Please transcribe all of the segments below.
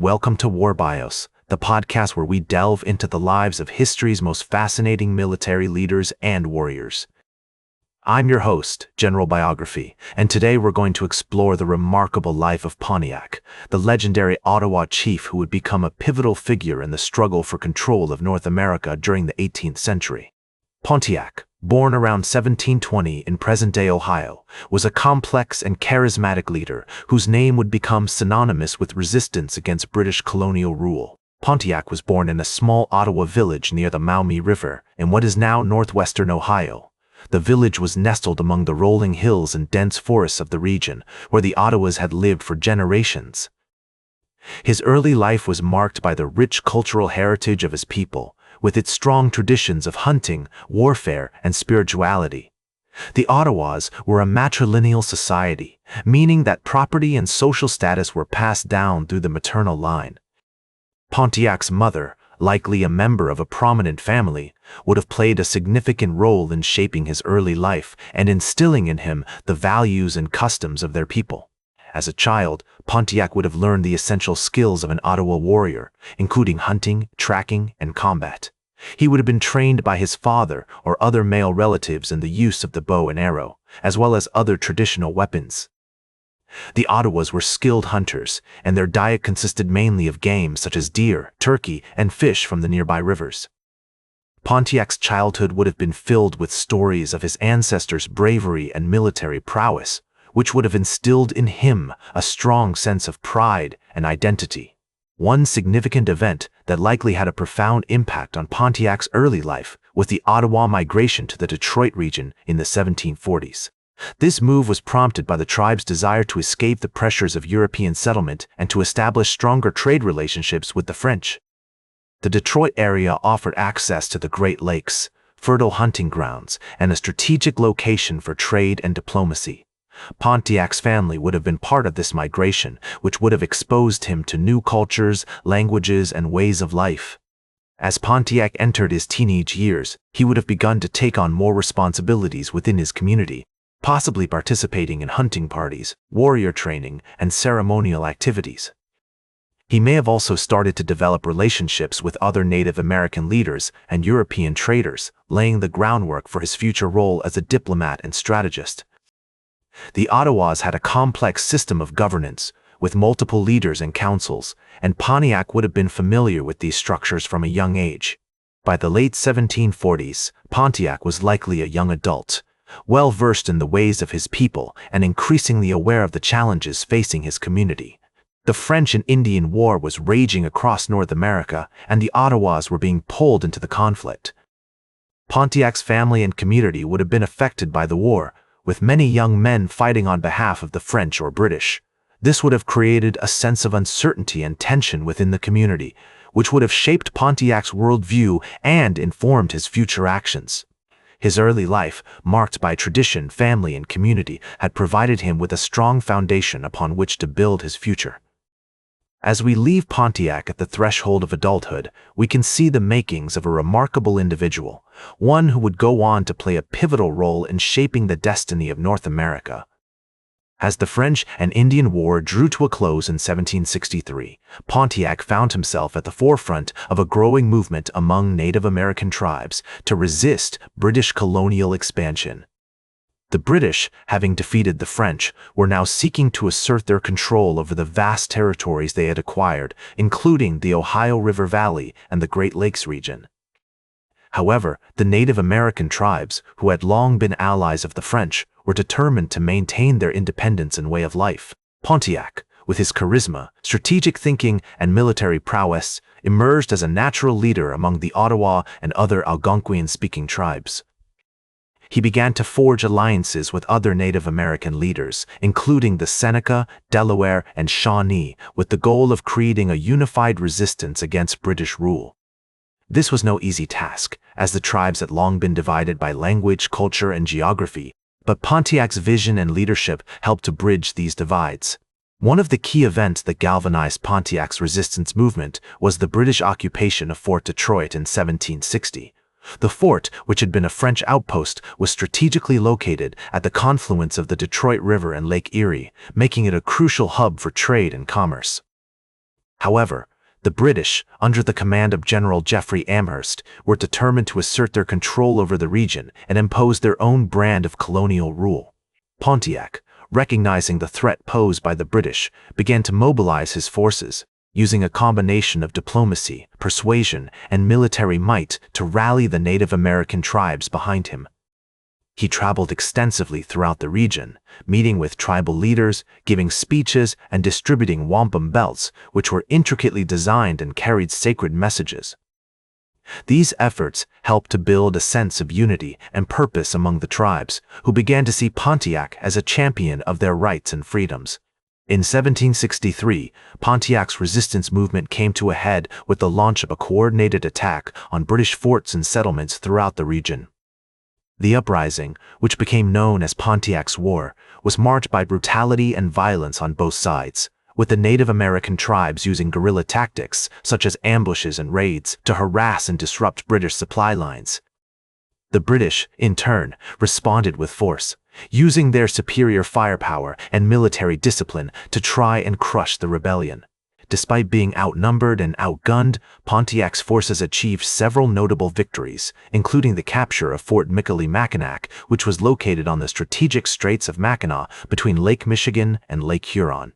Welcome to War Bios, the podcast where we delve into the lives of history's most fascinating military leaders and warriors. I'm your host, General Biography, and today we're going to explore the remarkable life of Pontiac, the legendary Ottawa chief who would become a pivotal figure in the struggle for control of North America during the 18th century. Pontiac, born around 1720 in present-day Ohio, was a complex and charismatic leader whose name would become synonymous with resistance against British colonial rule. Pontiac was born in a small Ottawa village near the Maumee River in what is now northwestern Ohio. The village was nestled among the rolling hills and dense forests of the region, where the Ottawas had lived for generations. His early life was marked by the rich cultural heritage of his people, with its strong traditions of hunting, warfare, and spirituality. The Ottawas were a matrilineal society, meaning that property and social status were passed down through the maternal line. Pontiac's mother, likely a member of a prominent family, would have played a significant role in shaping his early life and instilling in him the values and customs of their people. As a child, Pontiac would have learned the essential skills of an Ottawa warrior, including hunting, tracking, and combat. He would have been trained by his father or other male relatives in the use of the bow and arrow, as well as other traditional weapons. The Ottawas were skilled hunters, and their diet consisted mainly of game such as deer, turkey, and fish from the nearby rivers. Pontiac's childhood would have been filled with stories of his ancestors' bravery and military prowess, which would have instilled in him a strong sense of pride and identity. One significant event that likely had a profound impact on Pontiac's early life was the Ottawa migration to the Detroit region in the 1740s. This move was prompted by the tribe's desire to escape the pressures of European settlement and to establish stronger trade relationships with the French. The Detroit area offered access to the Great Lakes, fertile hunting grounds, and a strategic location for trade and diplomacy. Pontiac's family would have been part of this migration, which would have exposed him to new cultures, languages, and ways of life. As Pontiac entered his teenage years, he would have begun to take on more responsibilities within his community, possibly participating in hunting parties, warrior training, and ceremonial activities. He may have also started to develop relationships with other Native American leaders and European traders, laying the groundwork for his future role as a diplomat and strategist. The Ottawas had a complex system of governance, with multiple leaders and councils, and Pontiac would have been familiar with these structures from a young age. By the late 1740s, Pontiac was likely a young adult, well versed in the ways of his people and increasingly aware of the challenges facing his community. The French and Indian War was raging across North America, and the Ottawas were being pulled into the conflict. Pontiac's family and community would have been affected by the war, with many young men fighting on behalf of the French or British. This would have created a sense of uncertainty and tension within the community, which would have shaped Pontiac's worldview and informed his future actions. His early life, marked by tradition, family, and community, had provided him with a strong foundation upon which to build his future. As we leave Pontiac at the threshold of adulthood, we can see the makings of a remarkable individual, one who would go on to play a pivotal role in shaping the destiny of North America. As the French and Indian War drew to a close in 1763, Pontiac found himself at the forefront of a growing movement among Native American tribes to resist British colonial expansion. The British, having defeated the French, were now seeking to assert their control over the vast territories they had acquired, including the Ohio River Valley and the Great Lakes region. However, the Native American tribes, who had long been allies of the French, were determined to maintain their independence and way of life. Pontiac, with his charisma, strategic thinking, and military prowess, emerged as a natural leader among the Ottawa and other Algonquian-speaking tribes. He began to forge alliances with other Native American leaders, including the Seneca, Delaware, and Shawnee, with the goal of creating a unified resistance against British rule. This was no easy task, as the tribes had long been divided by language, culture, and geography, but Pontiac's vision and leadership helped to bridge these divides. One of the key events that galvanized Pontiac's resistance movement was the British occupation of Fort Detroit in 1760. The fort, which had been a French outpost, was strategically located at the confluence of the Detroit River and Lake Erie, making it a crucial hub for trade and commerce. However, the British, under the command of General Geoffrey Amherst, were determined to assert their control over the region and impose their own brand of colonial rule. Pontiac, recognizing the threat posed by the British, began to mobilize his forces, using a combination of diplomacy, persuasion, and military might to rally the Native American tribes behind him. He traveled extensively throughout the region, meeting with tribal leaders, giving speeches, and distributing wampum belts, which were intricately designed and carried sacred messages. These efforts helped to build a sense of unity and purpose among the tribes, who began to see Pontiac as a champion of their rights and freedoms. In 1763, Pontiac's resistance movement came to a head with the launch of a coordinated attack on British forts and settlements throughout the region. The uprising, which became known as Pontiac's War, was marked by brutality and violence on both sides, with the Native American tribes using guerrilla tactics, such as ambushes and raids, to harass and disrupt British supply lines. The British, in turn, responded with force, using their superior firepower and military discipline to try and crush the rebellion. Despite being outnumbered and outgunned, Pontiac's forces achieved several notable victories, including the capture of Fort Michilimackinac, which was located on the strategic Straits of Mackinac between Lake Michigan and Lake Huron.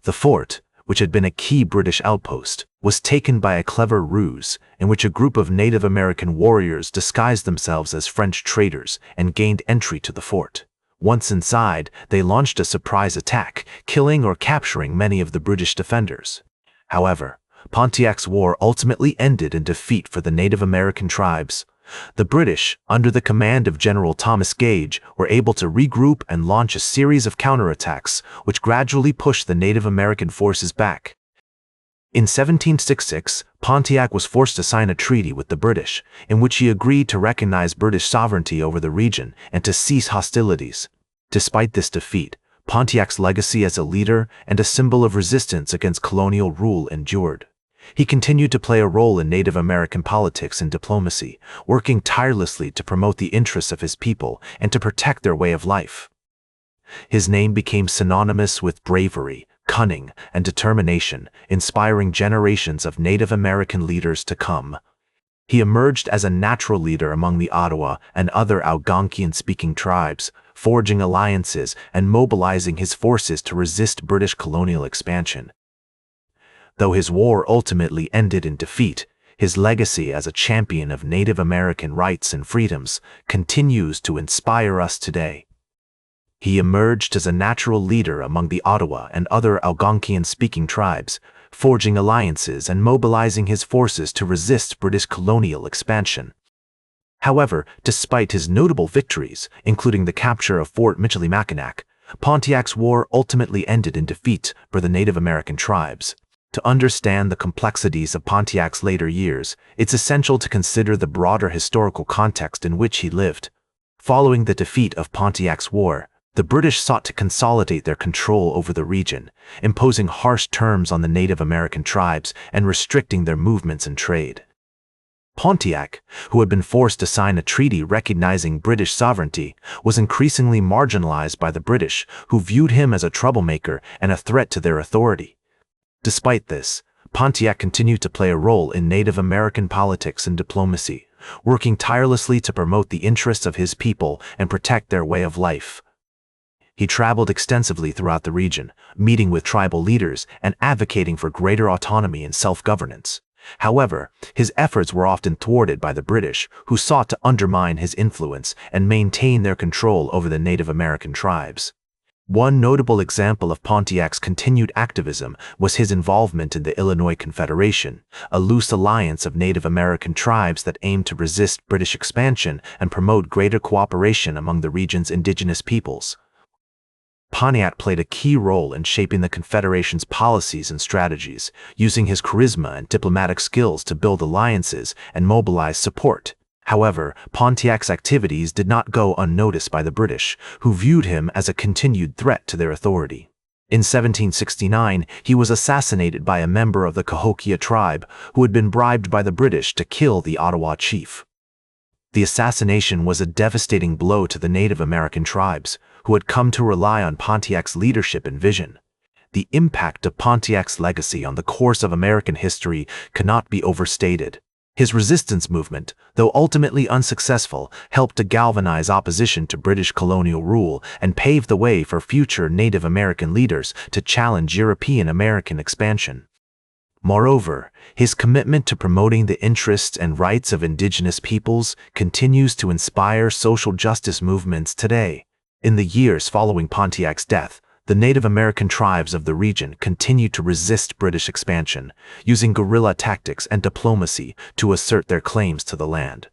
The fort, which had been a key British outpost, was taken by a clever ruse in which a group of Native American warriors disguised themselves as French traders and gained entry to the fort. Once inside, they launched a surprise attack, killing or capturing many of the British defenders. However, Pontiac's war ultimately ended in defeat for the Native American tribes. The British, under the command of General Thomas Gage, were able to regroup and launch a series of counterattacks, which gradually pushed the Native American forces back. In 1766, Pontiac was forced to sign a treaty with the British, in which he agreed to recognize British sovereignty over the region and to cease hostilities. Despite this defeat, Pontiac's legacy as a leader and a symbol of resistance against colonial rule endured. He continued to play a role in Native American politics and diplomacy, working tirelessly to promote the interests of his people and to protect their way of life. His name became synonymous with bravery, cunning, and determination, inspiring generations of Native American leaders to come. He emerged as a natural leader among the Ottawa and other Algonquian-speaking tribes, forging alliances and mobilizing his forces to resist British colonial expansion. Though his war ultimately ended in defeat, his legacy as a champion of Native American rights and freedoms continues to inspire us today. He emerged as a natural leader among the Ottawa and other Algonquian-speaking tribes, forging alliances and mobilizing his forces to resist British colonial expansion. However, despite his notable victories, including the capture of Fort Michilimackinac, Pontiac's war ultimately ended in defeat for the Native American tribes. To understand the complexities of Pontiac's later years, it's essential to consider the broader historical context in which he lived. Following the defeat of Pontiac's war, the British sought to consolidate their control over the region, imposing harsh terms on the Native American tribes and restricting their movements and trade. Pontiac, who had been forced to sign a treaty recognizing British sovereignty, was increasingly marginalized by the British, who viewed him as a troublemaker and a threat to their authority. Despite this, Pontiac continued to play a role in Native American politics and diplomacy, working tirelessly to promote the interests of his people and protect their way of life. He traveled extensively throughout the region, meeting with tribal leaders and advocating for greater autonomy and self-governance. However, his efforts were often thwarted by the British, who sought to undermine his influence and maintain their control over the Native American tribes. One notable example of Pontiac's continued activism was his involvement in the Illinois Confederation, a loose alliance of Native American tribes that aimed to resist British expansion and promote greater cooperation among the region's indigenous peoples. Pontiac played a key role in shaping the Confederation's policies and strategies, using his charisma and diplomatic skills to build alliances and mobilize support. However, Pontiac's activities did not go unnoticed by the British, who viewed him as a continued threat to their authority. In 1769, he was assassinated by a member of the Cahokia tribe who had been bribed by the British to kill the Ottawa chief. The assassination was a devastating blow to the Native American tribes, who had come to rely on Pontiac's leadership and vision. the impact of Pontiac's legacy on the course of American history cannot be overstated. His resistance movement, though ultimately unsuccessful, helped to galvanize opposition to British colonial rule and pave the way for future Native American leaders to challenge European American expansion. Moreover, his commitment to promoting the interests and rights of indigenous peoples continues to inspire social justice movements today. In the years following Pontiac's death, the Native American tribes of the region continued to resist British expansion, using guerrilla tactics and diplomacy to assert their claims to the land.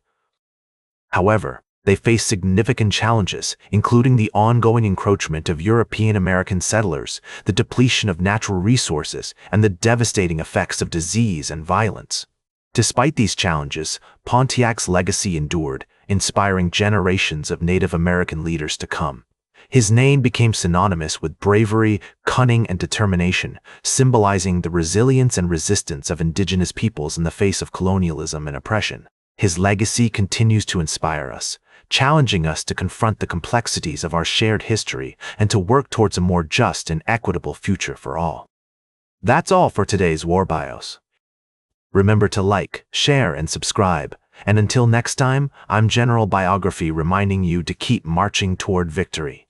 However, they faced significant challenges, including the ongoing encroachment of European American settlers, the depletion of natural resources, and the devastating effects of disease and violence. Despite these challenges, Pontiac's legacy endured, inspiring generations of Native American leaders to come. His name became synonymous with bravery, cunning, and determination, symbolizing the resilience and resistance of indigenous peoples in the face of colonialism and oppression. His legacy continues to inspire us, challenging us to confront the complexities of our shared history and to work towards a more just and equitable future for all. That's all for today's War Bios. Remember to like, share, and subscribe. And until next time, I'm General Biography reminding you to keep marching toward victory.